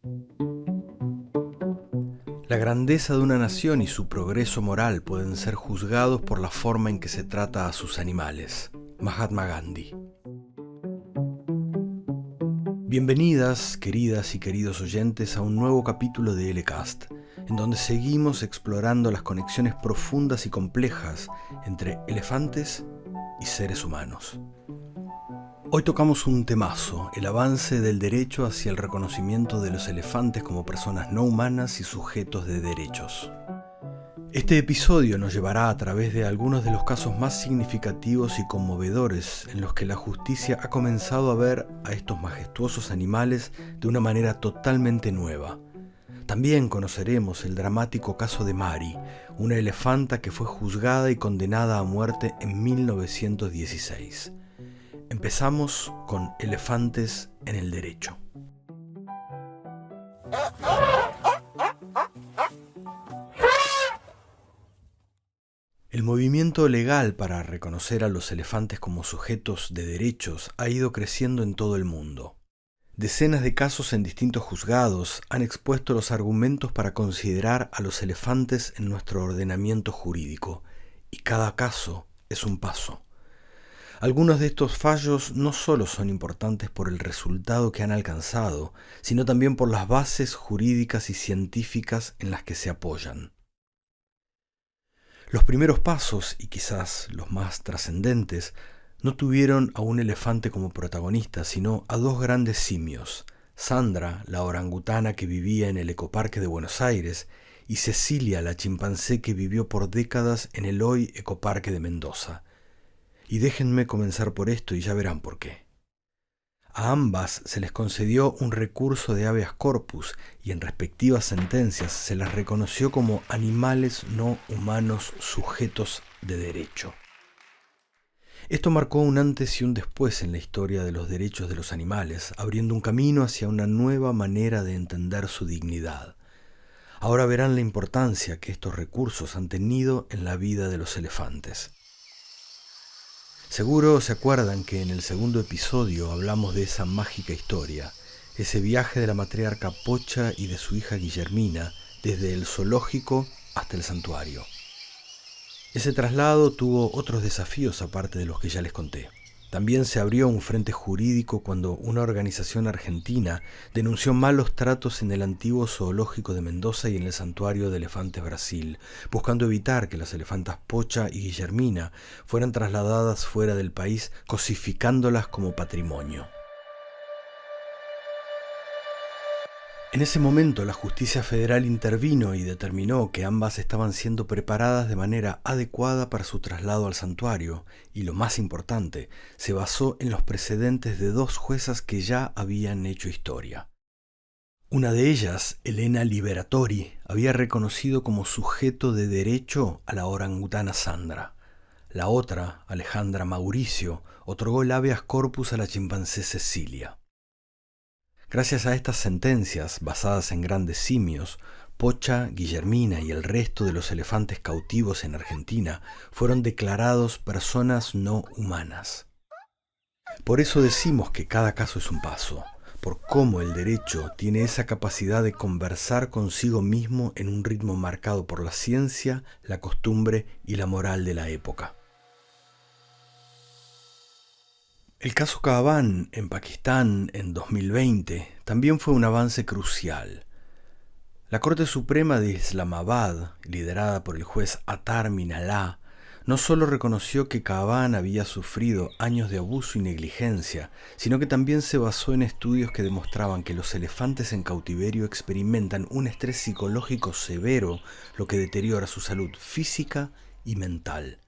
La grandeza de una nación y su progreso moral pueden ser juzgados por la forma en que se trata a sus animales. Mahatma Gandhi. Bienvenidas, queridas y queridos oyentes, a un nuevo capítulo de LCast, en donde seguimos explorando las conexiones profundas y complejas entre elefantes y seres humanos. Hoy tocamos un temazo, el avance del derecho hacia el reconocimiento de los elefantes como personas no humanas y sujetos de derechos. Este episodio nos llevará a través de algunos de los casos más significativos y conmovedores en los que la justicia ha comenzado a ver a estos majestuosos animales de una manera totalmente nueva. También conoceremos el dramático caso de Mari, una elefanta que fue juzgada y condenada a muerte en 1916. Empezamos con elefantes en el derecho. El movimiento legal para reconocer a los elefantes como sujetos de derechos ha ido creciendo en todo el mundo. Decenas de casos en distintos juzgados han expuesto los argumentos para considerar a los elefantes en nuestro ordenamiento jurídico, y cada caso es un paso. Algunos de estos fallos no solo son importantes por el resultado que han alcanzado, sino también por las bases jurídicas y científicas en las que se apoyan. Los primeros pasos, y quizás los más trascendentes, no tuvieron a un elefante como protagonista, sino a dos grandes simios, Sandra, la orangutana que vivía en el Ecoparque de Buenos Aires, y Cecilia, la chimpancé que vivió por décadas en el hoy Ecoparque de Mendoza. Y déjenme comenzar por esto y ya verán por qué. A ambas se les concedió un recurso de habeas corpus y en respectivas sentencias se las reconoció como animales no humanos sujetos de derecho. Esto marcó un antes y un después en la historia de los derechos de los animales, abriendo un camino hacia una nueva manera de entender su dignidad. Ahora verán la importancia que estos recursos han tenido en la vida de los elefantes. Seguro se acuerdan que en el segundo episodio hablamos de esa mágica historia, ese viaje de la matriarca Pocha y de su hija Guillermina desde el zoológico hasta el santuario. Ese traslado tuvo otros desafíos aparte de los que ya les conté. También se abrió un frente jurídico cuando una organización argentina denunció malos tratos en el antiguo zoológico de Mendoza y en el santuario de elefantes Brasil, buscando evitar que las elefantas Pocha y Guillermina fueran trasladadas fuera del país, cosificándolas como patrimonio. En ese momento la justicia federal intervino y determinó que ambas estaban siendo preparadas de manera adecuada para su traslado al santuario y, lo más importante, se basó en los precedentes de dos juezas que ya habían hecho historia. Una de ellas, Elena Liberatori, había reconocido como sujeto de derecho a la orangutana Sandra. La otra, Alejandra Mauricio, otorgó el habeas corpus a la chimpancé Cecilia. Gracias a estas sentencias, basadas en grandes simios, Pocha, Guillermina y el resto de los elefantes cautivos en Argentina fueron declarados personas no humanas. Por eso decimos que cada caso es un paso, por cómo el derecho tiene esa capacidad de conversar consigo mismo en un ritmo marcado por la ciencia, la costumbre y la moral de la época. El caso Kaavan en Pakistán en 2020 también fue un avance crucial. La Corte Suprema de Islamabad, liderada por el juez Attar Minhalla, no solo reconoció que Kaavan había sufrido años de abuso y negligencia, sino que también se basó en estudios que demostraban que los elefantes en cautiverio experimentan un estrés psicológico severo, lo que deteriora su salud física y mental.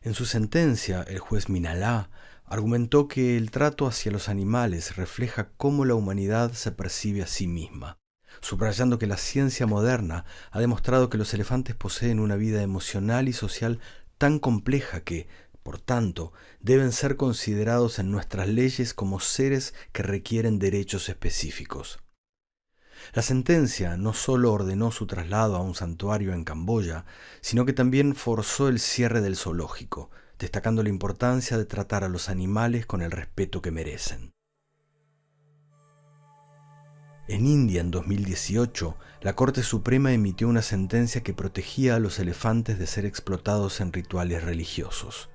En su sentencia, el juez Minhalla argumentó que el trato hacia los animales refleja cómo la humanidad se percibe a sí misma, subrayando que la ciencia moderna ha demostrado que los elefantes poseen una vida emocional y social tan compleja que, por tanto, deben ser considerados en nuestras leyes como seres que requieren derechos específicos. La sentencia no solo ordenó su traslado a un santuario en Camboya, sino que también forzó el cierre del zoológico, destacando la importancia de tratar a los animales con el respeto que merecen. En India, en 2018, la Corte Suprema emitió una sentencia que protegía a los elefantes de ser explotados en rituales religiosos.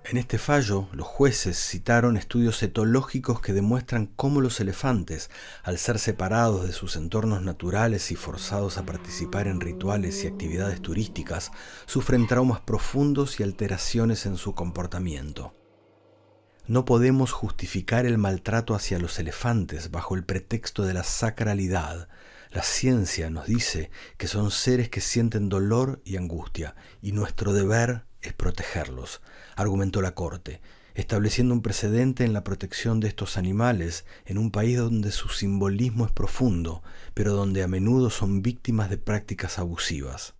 En este fallo, los jueces citaron estudios etológicos que demuestran cómo los elefantes, al ser separados de sus entornos naturales y forzados a participar en rituales y actividades turísticas, sufren traumas profundos y alteraciones en su comportamiento. No podemos justificar el maltrato hacia los elefantes bajo el pretexto de la sacralidad. La ciencia nos dice que son seres que sienten dolor y angustia, y nuestro deber es protegerlos, argumentó la Corte, estableciendo un precedente en la protección de estos animales en un país donde su simbolismo es profundo, pero donde a menudo son víctimas de prácticas abusivas.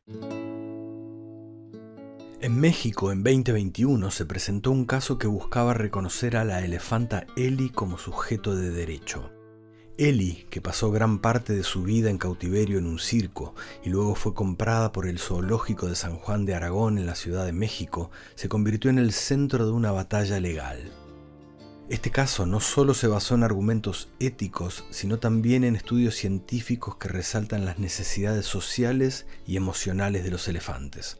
En México, en 2021, se presentó un caso que buscaba reconocer a la elefanta Eli como sujeto de derecho. Eli, que pasó gran parte de su vida en cautiverio en un circo y luego fue comprada por el Zoológico de San Juan de Aragón en la Ciudad de México, se convirtió en el centro de una batalla legal. Este caso no solo se basó en argumentos éticos, sino también en estudios científicos que resaltan las necesidades sociales y emocionales de los elefantes.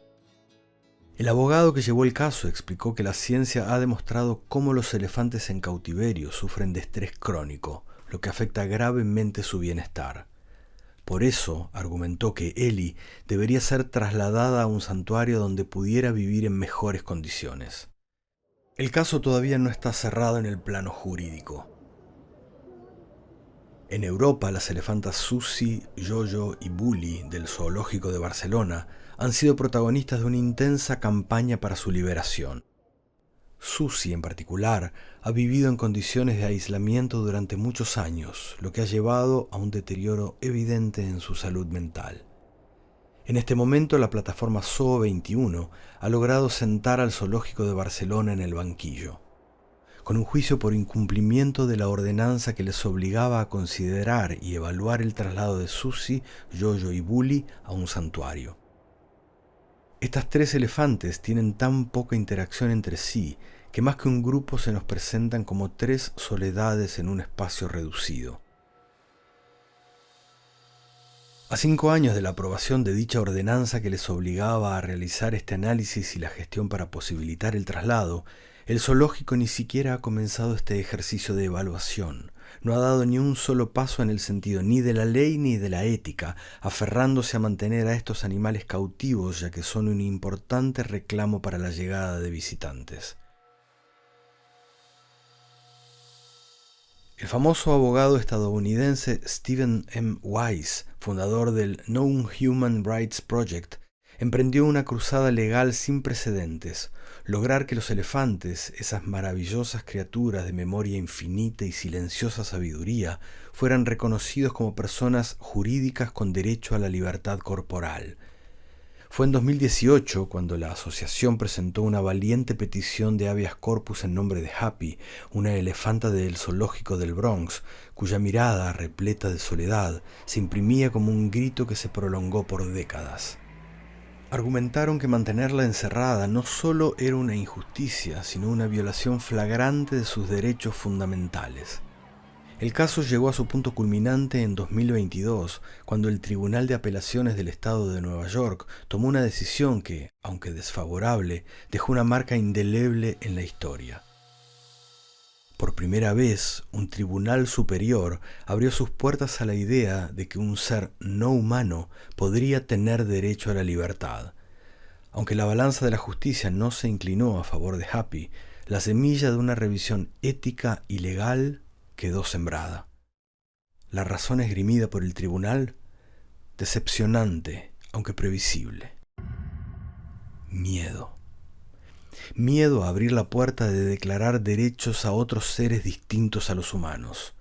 El abogado que llevó el caso explicó que la ciencia ha demostrado cómo los elefantes en cautiverio sufren de estrés crónico, lo que afecta gravemente su bienestar. Por eso, argumentó que Eli debería ser trasladada a un santuario donde pudiera vivir en mejores condiciones. El caso todavía no está cerrado en el plano jurídico. En Europa, las elefantas Susi, Yoyo y Bully del Zoológico de Barcelona han sido protagonistas de una intensa campaña para su liberación. Susi, en particular, ha vivido en condiciones de aislamiento durante muchos años, lo que ha llevado a un deterioro evidente en su salud mental. En este momento, la plataforma Zoo 21 ha logrado sentar al Zoológico de Barcelona en el banquillo, con un juicio por incumplimiento de la ordenanza que les obligaba a considerar y evaluar el traslado de Susi, Yoyo y Bully a un santuario. Estas tres elefantes tienen tan poca interacción entre sí que más que un grupo se nos presentan como tres soledades en un espacio reducido. A 5 años de la aprobación de dicha ordenanza que les obligaba a realizar este análisis y la gestión para posibilitar el traslado, el zoológico ni siquiera ha comenzado este ejercicio de evaluación. No ha dado ni un solo paso en el sentido ni de la ley ni de la ética, aferrándose a mantener a estos animales cautivos ya que son un importante reclamo para la llegada de visitantes. El famoso abogado estadounidense Stephen M. Wise, fundador del Non-Human Rights Project, emprendió una cruzada legal sin precedentes: lograr que los elefantes, esas maravillosas criaturas de memoria infinita y silenciosa sabiduría, fueran reconocidos como personas jurídicas con derecho a la libertad corporal. Fue en 2018 cuando la asociación presentó una valiente petición de habeas corpus en nombre de Happy, una elefanta del zoológico del Bronx, cuya mirada, repleta de soledad, se imprimía como un grito que se prolongó por décadas. Argumentaron que mantenerla encerrada no solo era una injusticia, sino una violación flagrante de sus derechos fundamentales. El caso llegó a su punto culminante en 2022, cuando el Tribunal de Apelaciones del Estado de Nueva York tomó una decisión que, aunque desfavorable, dejó una marca indeleble en la historia. Por primera vez, un tribunal superior abrió sus puertas a la idea de que un ser no humano podría tener derecho a la libertad. Aunque la balanza de la justicia no se inclinó a favor de Happy, la semilla de una revisión ética y legal quedó sembrada. La razón esgrimida por el tribunal, decepcionante, aunque previsible. Miedo. Miedo a abrir la puerta de declarar derechos a otros seres distintos a los humanos.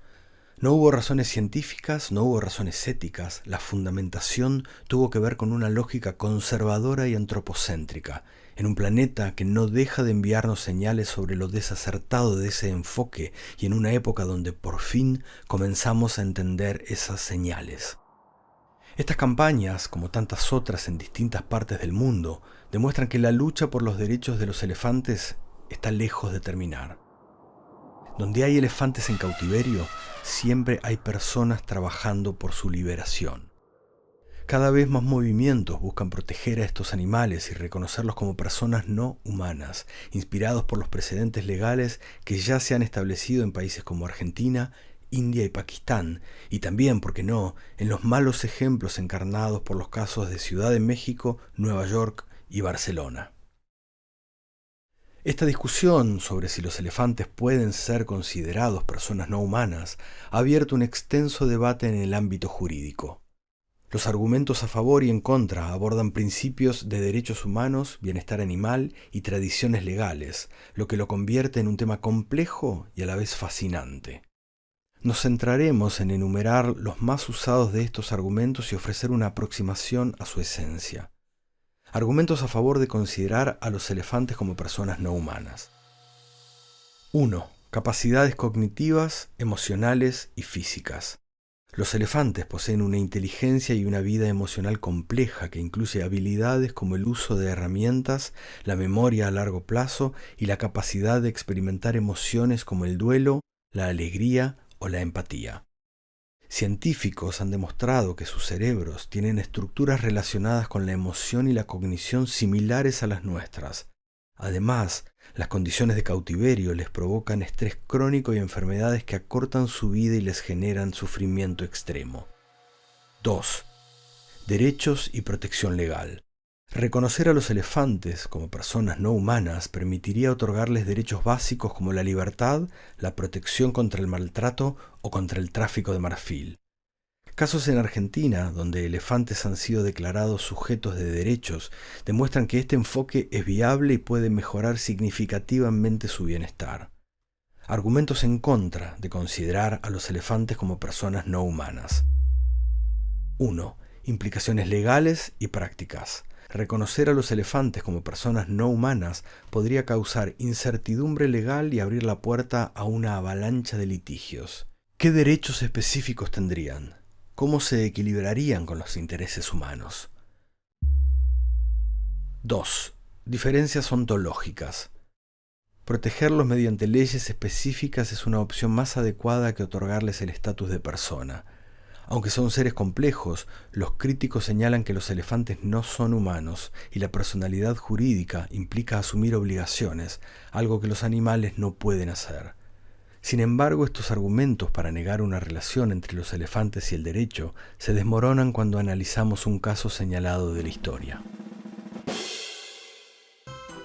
No hubo razones científicas, no hubo razones éticas. La fundamentación tuvo que ver con una lógica conservadora y antropocéntrica, en un planeta que no deja de enviarnos señales sobre lo desacertado de ese enfoque y en una época donde por fin comenzamos a entender esas señales. Estas campañas, como tantas otras en distintas partes del mundo, demuestran que la lucha por los derechos de los elefantes está lejos de terminar. Donde hay elefantes en cautiverio, siempre hay personas trabajando por su liberación. Cada vez más movimientos buscan proteger a estos animales y reconocerlos como personas no humanas, inspirados por los precedentes legales que ya se han establecido en países como Argentina, India y Pakistán, y también, ¿por qué no?, en los malos ejemplos encarnados por los casos de Ciudad de México, Nueva York y Barcelona. Esta discusión sobre si los elefantes pueden ser considerados personas no humanas ha abierto un extenso debate en el ámbito jurídico. Los argumentos a favor y en contra abordan principios de derechos humanos, bienestar animal y tradiciones legales, lo que lo convierte en un tema complejo y a la vez fascinante. Nos centraremos en enumerar los más usados de estos argumentos y ofrecer una aproximación a su esencia. Argumentos a favor de considerar a los elefantes como personas no humanas. 1. Capacidades cognitivas, emocionales y físicas. Los elefantes poseen una inteligencia y una vida emocional compleja que incluye habilidades como el uso de herramientas, la memoria a largo plazo y la capacidad de experimentar emociones como el duelo, la alegría o la empatía. Científicos han demostrado que sus cerebros tienen estructuras relacionadas con la emoción y la cognición similares a las nuestras. Además, las condiciones de cautiverio les provocan estrés crónico y enfermedades que acortan su vida y les generan sufrimiento extremo. 2. Derechos y protección legal. Reconocer a los elefantes como personas no humanas permitiría otorgarles derechos básicos como la libertad, la protección contra el maltrato o contra el tráfico de marfil. Casos en Argentina, donde elefantes han sido declarados sujetos de derechos, demuestran que este enfoque es viable y puede mejorar significativamente su bienestar. Argumentos en contra de considerar a los elefantes como personas no humanas. 1. Implicaciones legales y prácticas. Reconocer a los elefantes como personas no humanas podría causar incertidumbre legal y abrir la puerta a una avalancha de litigios. ¿Qué derechos específicos tendrían? ¿Cómo se equilibrarían con los intereses humanos? 2. Diferencias ontológicas. Protegerlos mediante leyes específicas es una opción más adecuada que otorgarles el estatus de persona. Aunque son seres complejos, los críticos señalan que los elefantes no son humanos y la personalidad jurídica implica asumir obligaciones, algo que los animales no pueden hacer. Sin embargo, estos argumentos para negar una relación entre los elefantes y el derecho se desmoronan cuando analizamos un caso señalado de la historia.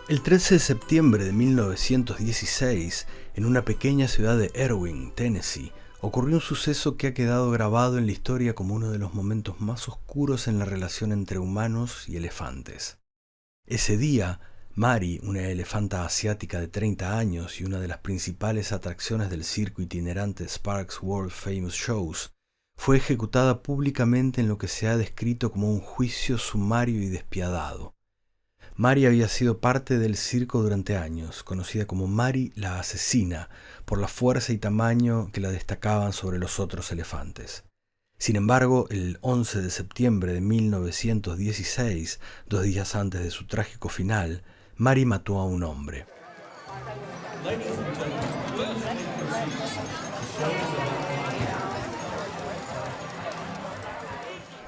El 13 de septiembre de 1916, en una pequeña ciudad de Erwin, Tennessee, ocurrió un suceso que ha quedado grabado en la historia como uno de los momentos más oscuros en la relación entre humanos y elefantes. Ese día, Mary, una elefanta asiática de 30 años y una de las principales atracciones del circo itinerante Sparks World Famous Shows, fue ejecutada públicamente en lo que se ha descrito como un juicio sumario y despiadado. Mary había sido parte del circo durante años, conocida como Mary la asesina, por la fuerza y tamaño que la destacaban sobre los otros elefantes. Sin embargo, el 11 de septiembre de 1916, 2 días antes de su trágico final, Mary mató a un hombre.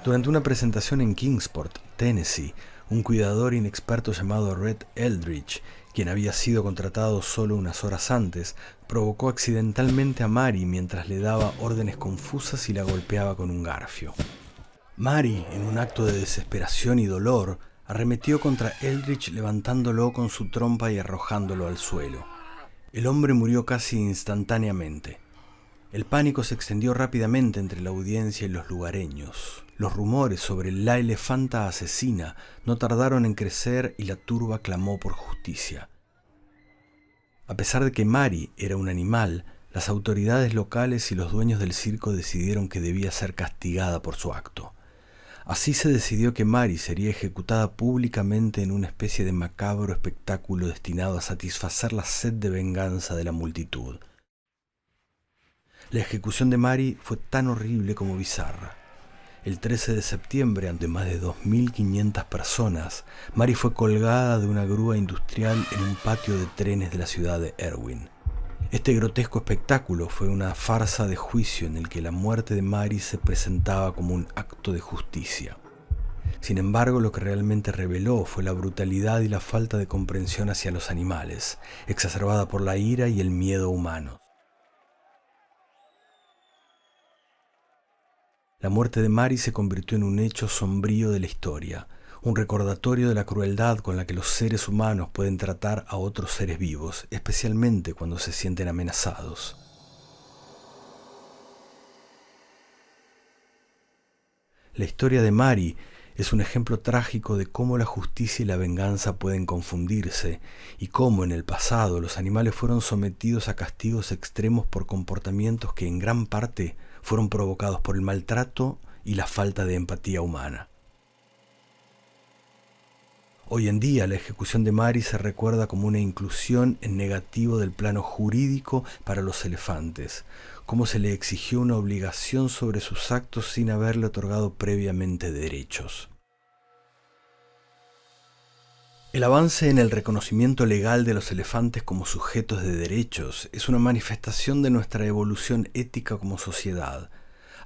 Durante una presentación en Kingsport, Tennessee, un cuidador inexperto llamado Red Eldridge, quien había sido contratado solo unas horas antes, provocó accidentalmente a Mary mientras le daba órdenes confusas y la golpeaba con un garfio. Mary, en un acto de desesperación y dolor, arremetió contra Eldridge levantándolo con su trompa y arrojándolo al suelo. El hombre murió casi instantáneamente. El pánico se extendió rápidamente entre la audiencia y los lugareños. Los rumores sobre la elefanta asesina no tardaron en crecer y la turba clamó por justicia. A pesar de que Mary era un animal, las autoridades locales y los dueños del circo decidieron que debía ser castigada por su acto. Así se decidió que Mary sería ejecutada públicamente en una especie de macabro espectáculo destinado a satisfacer la sed de venganza de la multitud. La ejecución de Mary fue tan horrible como bizarra. El 13 de septiembre, ante más de 2.500 personas, Mary fue colgada de una grúa industrial en un patio de trenes de la ciudad de Erwin. Este grotesco espectáculo fue una farsa de juicio en el que la muerte de Mari se presentaba como un acto de justicia. Sin embargo, lo que realmente reveló fue la brutalidad y la falta de comprensión hacia los animales, exacerbada por la ira y el miedo humano. La muerte de Mari se convirtió en un hecho sombrío de la historia, un recordatorio de la crueldad con la que los seres humanos pueden tratar a otros seres vivos, especialmente cuando se sienten amenazados. La historia de Mari es un ejemplo trágico de cómo la justicia y la venganza pueden confundirse y cómo en el pasado los animales fueron sometidos a castigos extremos por comportamientos que en gran parte fueron provocados por el maltrato y la falta de empatía humana. Hoy en día la ejecución de Mari se recuerda como una inclusión en negativo del plano jurídico para los elefantes, como se le exigió una obligación sobre sus actos sin haberle otorgado previamente derechos. El avance en el reconocimiento legal de los elefantes como sujetos de derechos es una manifestación de nuestra evolución ética como sociedad.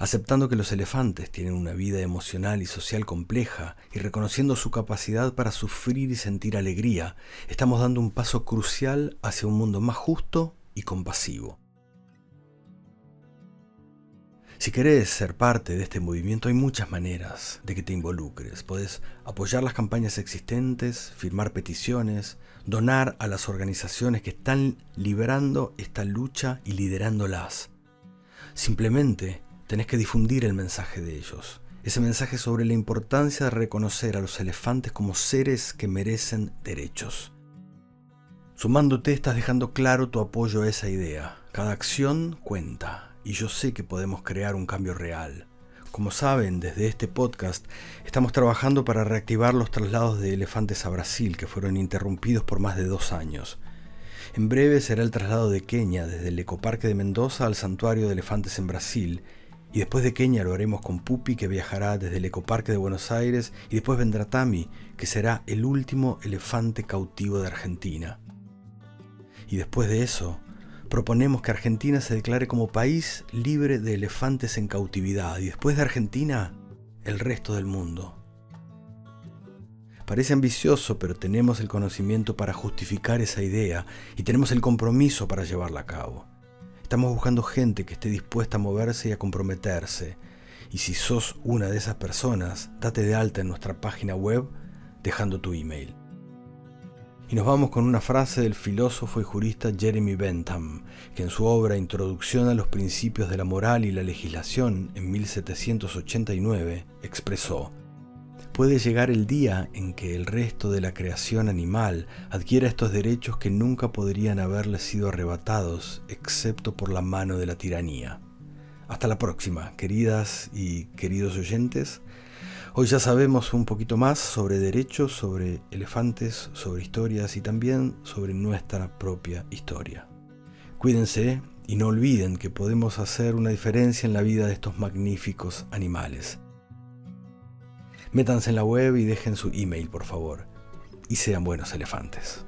Aceptando que los elefantes tienen una vida emocional y social compleja y reconociendo su capacidad para sufrir y sentir alegría, estamos dando un paso crucial hacia un mundo más justo y compasivo. Si querés ser parte de este movimiento, hay muchas maneras de que te involucres. Podés apoyar las campañas existentes, firmar peticiones, donar a las organizaciones que están liderando esta lucha y liderándolas. Simplemente tenés que difundir el mensaje de ellos, ese mensaje sobre la importancia de reconocer a los elefantes como seres que merecen derechos. Sumándote estás dejando claro tu apoyo a esa idea. Cada acción cuenta y yo sé que podemos crear un cambio real. Como saben, desde este podcast estamos trabajando para reactivar los traslados de elefantes a Brasil que fueron interrumpidos por más de 2 años. En breve será el traslado de Kenia desde el Ecoparque de Mendoza al Santuario de Elefantes en Brasil. Y después de Kenia lo haremos con Pupi, que viajará desde el Ecoparque de Buenos Aires, y después vendrá Tami, que será el último elefante cautivo de Argentina. Y después de eso, proponemos que Argentina se declare como país libre de elefantes en cautividad, y después de Argentina, el resto del mundo. Parece ambicioso, pero tenemos el conocimiento para justificar esa idea y tenemos el compromiso para llevarla a cabo. Estamos buscando gente que esté dispuesta a moverse y a comprometerse. Y si sos una de esas personas, date de alta en nuestra página web dejando tu email. Y nos vamos con una frase del filósofo y jurista Jeremy Bentham, que en su obra Introducción a los principios de la moral y la legislación en 1789 expresó: puede llegar el día en que el resto de la creación animal adquiera estos derechos que nunca podrían haberles sido arrebatados excepto por la mano de la tiranía. Hasta la próxima, queridas y queridos oyentes. Hoy ya sabemos un poquito más sobre derechos, sobre elefantes, sobre historias y también sobre nuestra propia historia. Cuídense y no olviden que podemos hacer una diferencia en la vida de estos magníficos animales. Métanse en la web y dejen su email, por favor. Y sean buenos elefantes.